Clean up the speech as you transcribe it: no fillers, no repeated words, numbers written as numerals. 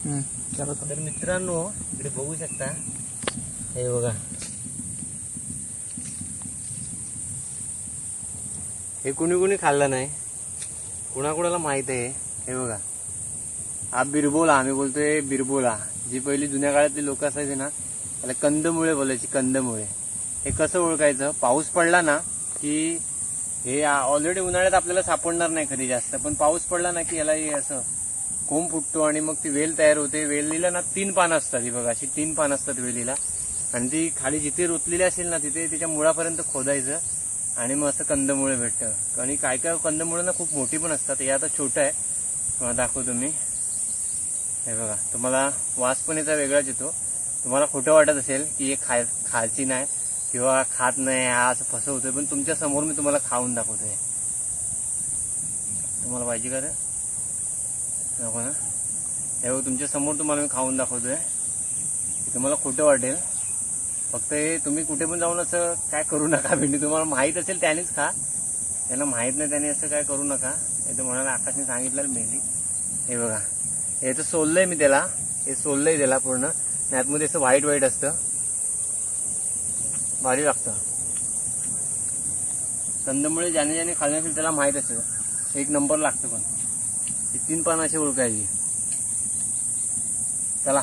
तर मित्रांनो इकडे बघू शकता, हे बघा, हे कुणी कुणी खाल्लं नाही, कुणाकुणाला माहित आहे. हे बघा, हा बिरबोला, आम्ही बोलतोय बिरबोला. जी पहिली जुन्या काळातली लोक असायचे ना, त्याला कंदमुळे बोलायची, कंदमुळे. हे कसं ओळखायचं, पाऊस पडला ना की हे ऑलरेडी उन्हाळ्यात आपल्याला सापडणार नाही कधी जास्त, पण पाऊस पडला ना की याला हे असं कोंब फुटतो आणि मग ती वेल तयार होते. वेलीला ना 3 पानं असतात, ही बघा, अशी 3 पानं असतात वेलीला. आणि ती खाली जिथे रुतलेली असेल ना तिथे तिच्या मुळापर्यंत खोदायचं आणि मग असं कंदमुळे भेटतं. आणि काय काय कंदमुळे ना खूप मोठी पण असतात. हे आता छोटं आहे, तुम्हाला दाखवतो मी. हे बघा, तुम्हाला वास पण याचा वेगळाच येतो. तुम्हाला खोटं वाटत असेल की हे खायची नाही किंवा खात नाही, हा असं फसवतोय, पण तुमच्या समोर मी तुम्हाला खाऊन दाखवतोय. तुम्हाला पाहिजे का ते? नको ना? हे बघ, तुमच्या समोर तुम्हाला मी खाऊन दाखवतोय. तुम्हाला खोटं वाटेल, फक्त हे तुम्ही कुठे पण जाऊन असं काय करू नका. भेंडी तुम्हाला माहीत असेल त्यानेच खा, त्यांना माहीत नाही त्याने असं काय करू नका. हे तर म्हणाला आकाशने सांगितलं भेंडी. हे बघा, हे तर सोललंय मी त्याला, हे सोललंय त्याला पूर्ण. आतमध्ये असं व्हाईट व्हाईट असतं, भारी लागतं. कंदमुळे ज्याने ज्याने खाल्ले असेल त्याला माहीत असेल, एक नंबर लागतं. पण 3 पानं अशी ओळखायची. चला.